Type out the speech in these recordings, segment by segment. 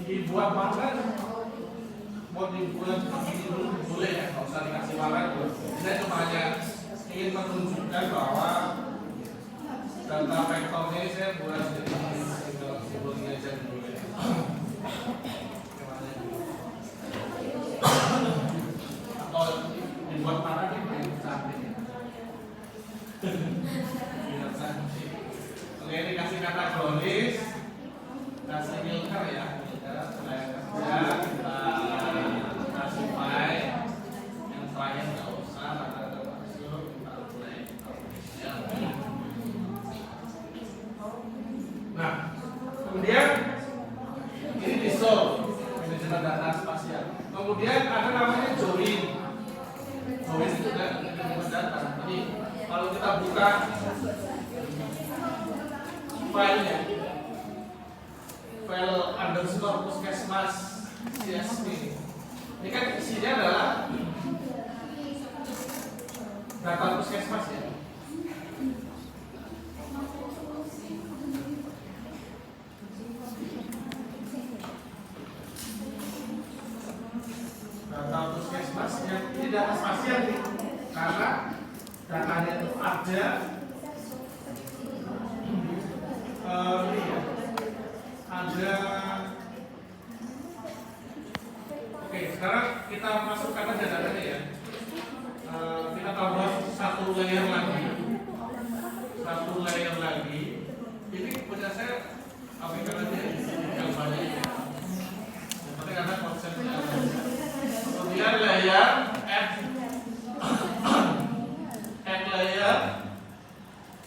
dibuat warna, mau dibuat begini dulu boleh ya, nggak usah dikasih warna dulu. Saya cuma hanya ingin menunjukkan bahwa data vektornya ini saya buat jadi simbolnya aja dulu ya. Atau dibuat warna ini paling cantik ya. Biar cantik. Oke, dikasih kategoris, kasih filter ya, filter supaya kerja kita kasih file yang terakhir nggak usah karena ada masuk kita mulai. Nah, kemudian ini di solve manajemen data spasial. Kemudian ada namanya join. Join itu kan manajemen data. Jadi kalau kita buka filenya, file underscore puskesmas csv, ini kan isinya adalah data puskesmas ya. Data puskesmas yang ini data spasial nih, karena datanya itu ada ini ya, ada. Oke, sekarang kita masukkan aja datanya ya. Kita tambah satu layer lagi. Ini punya saya aplikasi aja yang banyak ya. Yang penting karena konsepnya ada. Kemudian layer add layer.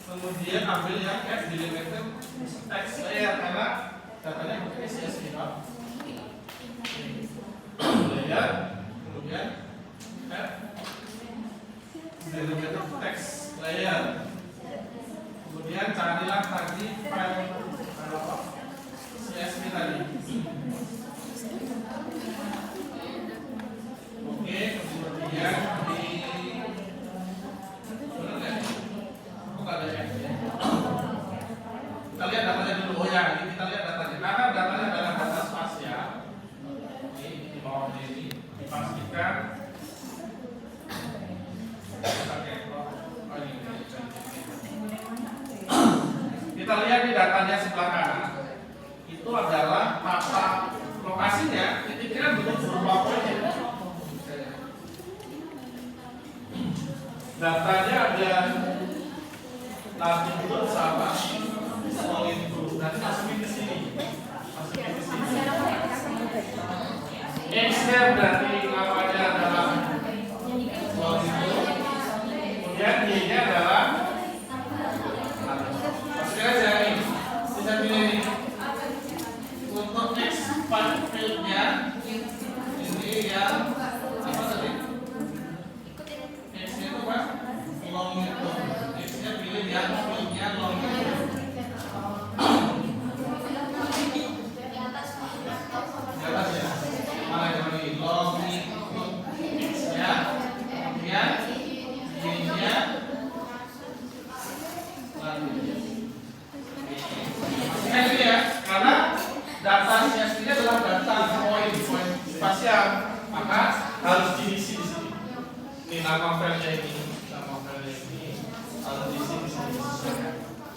Kemudian ambil yang F delimiter text layer karena datanya mungkin CSV layer, kemudian F delimiter text layer, kemudian carilah tadi file CSV tadi. Oke, kemudian di kita lihat datanya dulu. Oh ya, ini kita lihat datanya. Karena datanya adalah data spasial. Ini di bawahnya ini dipastikan. Kita lihat di datanya sebelah kanan. Itu adalah tata lokasinya. Titiknya bentuk berupa poin. Datanya ada latitude sama longitude. Nanti masukin ke sini. X-nya berarti namanya adalah longitude. Kemudian Y-nya adalah masukin aja ini. Bisa pilih ini. Untuk X field-nya ini yang apa tadi? X-nya itu apa? Longitude. X-nya pilih yang field-nya longitude. Di atas ya. Mana yang ini? Longitude. X-nya. Kemudian Y-nya. Maksudnya ini ya, karena data CSV-nya adalah data poin spasial, maka harus diisi di sini. Ini nama filenya ini. Harus diisi di sini.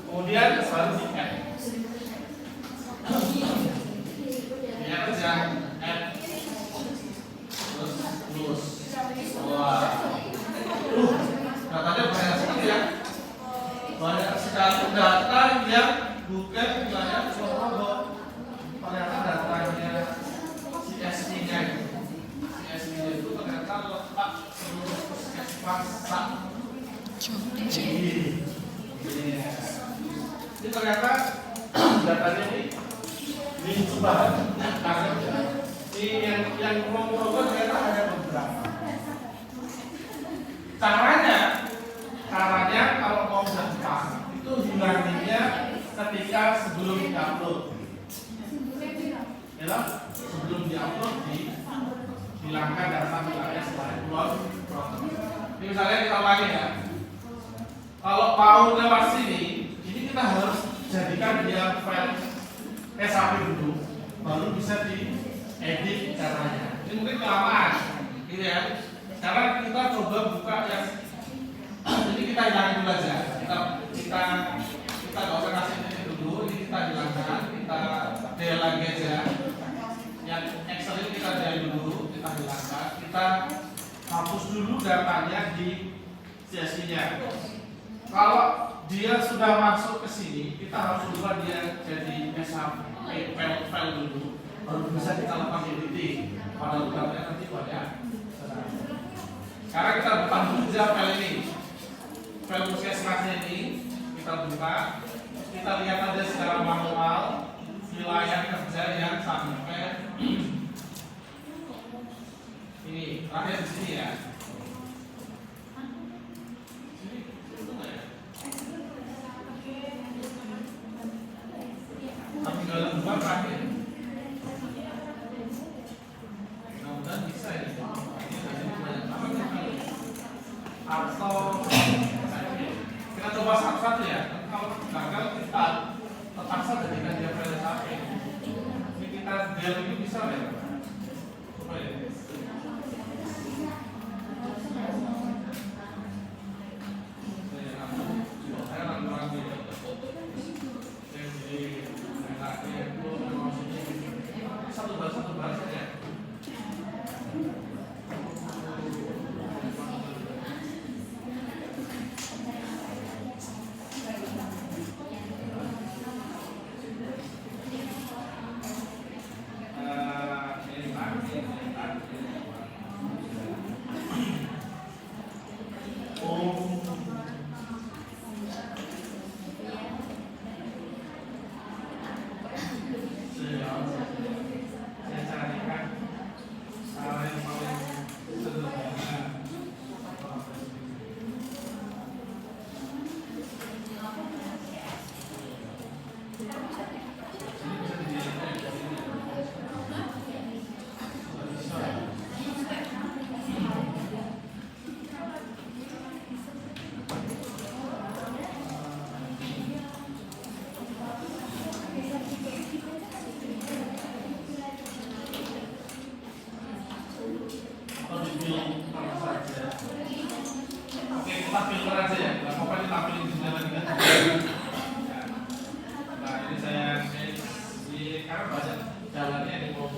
Kemudian harus di-add. Dia kerja add terus plus. Wah. Datanya banyak sekali ya. Banyak sekali data yang bukan wilayah Surabaya. Ternyata datanya CSV-nya itu. CSV-nya itu ternyata letak seluruh puskesmas. Ini ternyata datanya ini coba ini yang mau coba ternyata ada beberapa. Caranya kalau mau gampang itu hilanginnya ketika sebelum diupload. Ya, sebelum diupload dihilangkan data wilayah setelah upload. Ini misalnya kita ulangi ya. Kalau mau lewat sini, ini kita harus jadikan dia file SAP dulu, baru bisa di edit caranya. Ini mungkin kelamaan, gitu ya. Sekarang kita coba buka yang ini kita hilangin dulu aja. Kita nggak usah kasih ini dulu. Ini kita hilangkan. Kita delete lagi aja. Yang Excel ini kita delete dulu. Kita hilangkan. Kita hapus dulu datanya di CSV-nya. Kalau dia sudah masuk ke sini, kita harus ubah dia jadi file dulu, baru bisa kita lakukan editing. Pada datanya nanti banyak. Sekarang kita buka dulu aja file ini, file puskesmasnya ini kita buka, kita lihat aja secara manual wilayah kerja yang sampai ini terakhir di sini ya. Tapi dalam dua terakhir, mudah-mudahan bisa ya. Atau kita coba satu-satu ya. Kalau gagal kita terpaksa jadikan dia file sampai. Ini kita delete ini bisa ya. Coba ya. Satu bahasa ya. Filter aja ya, nggak apa-apa ditampilin di sini lagi kan. Nah ini saya karena banyak jalannya di bawah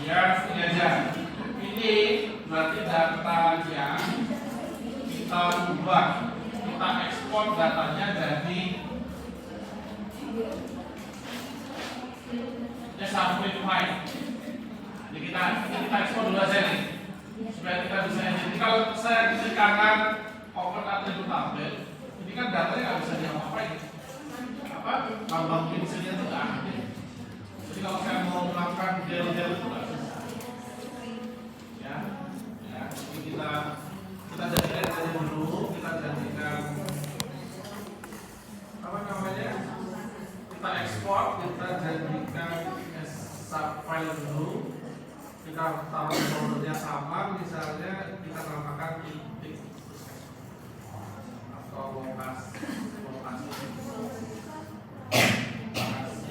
ya, ini aja. Ini berarti datanya kita ubah. Kita ekspor datanya jadi sampai file. Jadi kita ekspor dulu aja nih supaya kita bisa edit. Kalau saya klik kanan open atribut tabel, ini kan datanya nggak bisa diapa-apain. Tambah pinselnya itu nggak aktif. Jadi kalau saya mau melakukan del-del itu nggak bisa. Ya, jadi kita jadikan aja dulu, kita jadikan apa namanya, kita ekspor, kita jadikan file dulu, kita taruh foldernya sama, misalnya kita namakan titik atau lokasi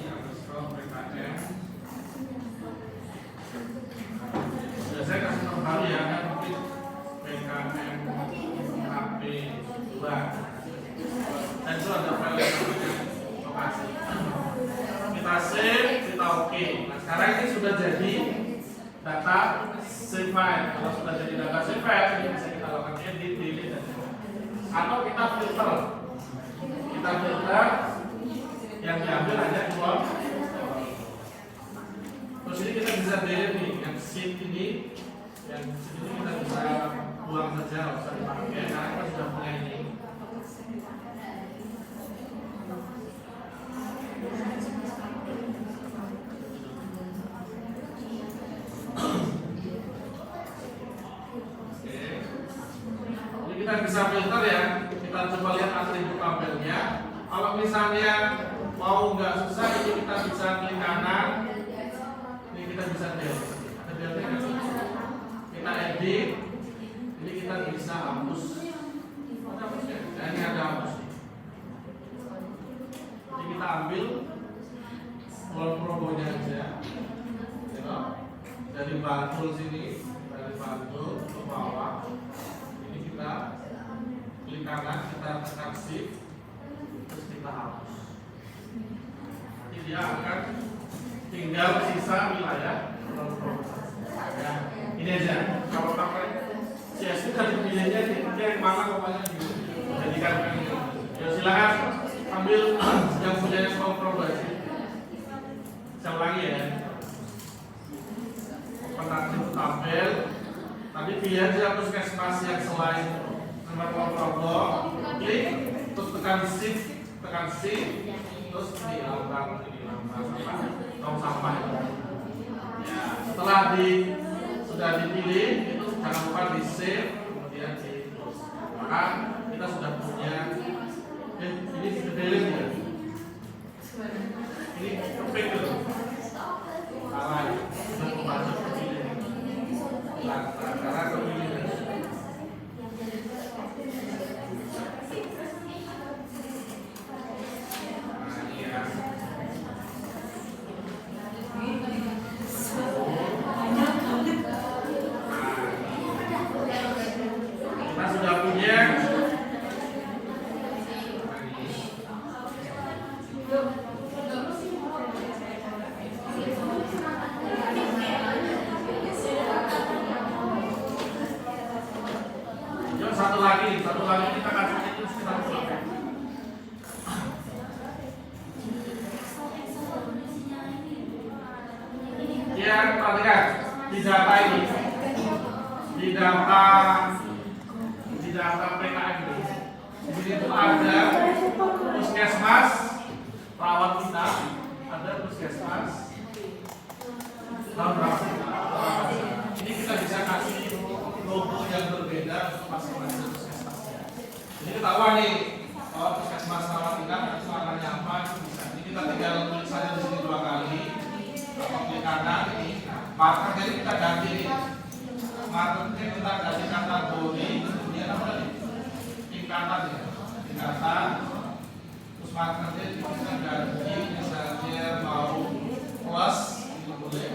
underscore PKM. Saya kasih nomor ya kan, mungkin PKM HP 2 dan itu ada file lokasi. Kita save, kita oke. Nah sekarang ini sudah jadi data save file. Kalau sudah jadi data save file, ini bisa kita lakukan edit, delete dan atau kita filter. Kita filter yang diambil hanya dua. Terus ini kita bisa delete nih, yang sheet ini, yang sini kita bisa buang saja, nggak usah dipakai karena kita sudah punya ini. Jadi kita bisa filter ya. Kita coba lihat atribut tabelnya. Kalau misalnya mau nggak susah, ini kita bisa klik kanan. Ini kita bisa delete. Ada delete-nya. dari Bantul sini, dari Bantul ke bawah. Ini kita klik kanan, kita tekan shift, terus kita hapus. Nanti dia akan tinggal sisa wilayah. Ya, ini aja. Kalau pakai CSV tadi pilihnya yang mana pokoknya gitu. Jadikan ini. Ya silakan ambil yang punya kontroversi. Saya ulangi ya. Penaktif tabel. Tadi pilih aja puskesmas yang selain nomor program. Klik, terus tekan shift, terus dihilangkan tong sampah. Ya, setelah sudah dipilih, itu jangan lupa di save, kemudian di close. Maka kita sudah punya. Ini delete ya. Ini kepik tuh. Salah ya. Sudah membaca kepilih. Karena kepilih. Nah ini ya. Kita sudah punya. Satu lagi kita kasih itu sekitar berapa? Ya, perhatikan di data ini, di data PKM ini, di sini itu ada puskesmas, perawat kita, ada puskesmas, tahun berapa? Ini kita bisa kasih logo yang berbeda untuk masing-masing puskesmasnya. Jadi ketahuan nih, kalau puskesmas perawat kita itu warnanya apa, bisa. Ini kita tinggal tulis saja di sini 2 kali. Klik kanan ini, marker jadi kita ganti nih. Markernya kita ganti kategori, kemudian apa lagi? Tingkatan ya, tingkatan. Terus markernya kita ganti, misalnya mau plus, ini boleh.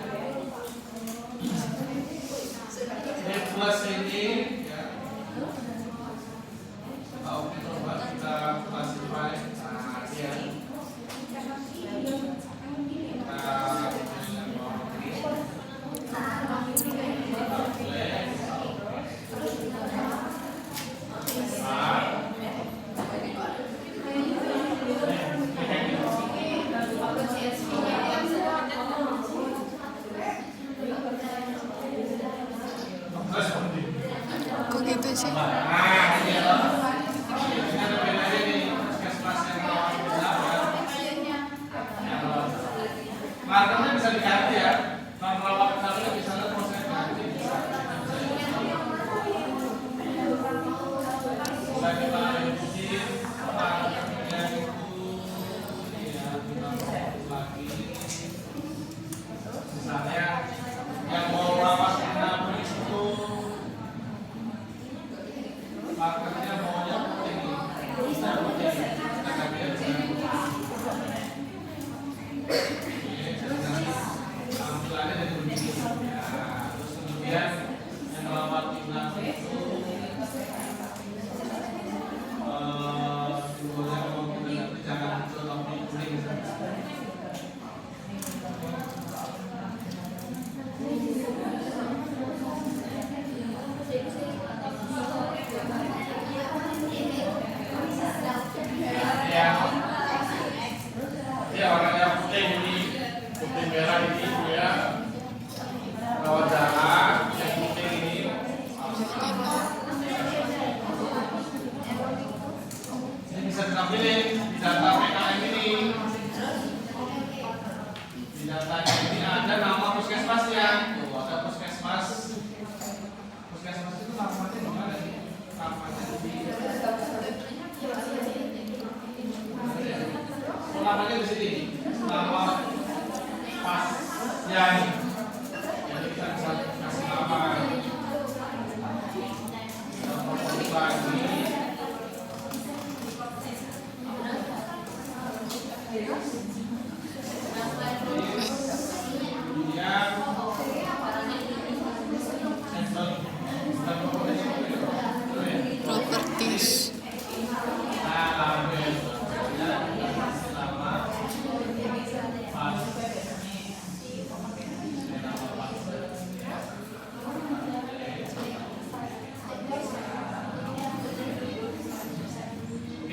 Ini plus ini, ya. Oke, coba kita classify. Nah, dia. Kok gitu sih? Markernya bisa diganti ya. Perawat kita bisa lihat proses ganti. Bisa kita edit markernya itu ya kita lagi. Misalnya yang mau perawat kita itu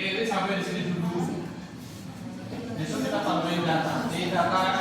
ini sampai di sini dulu. Besok kita tambahin data. Di data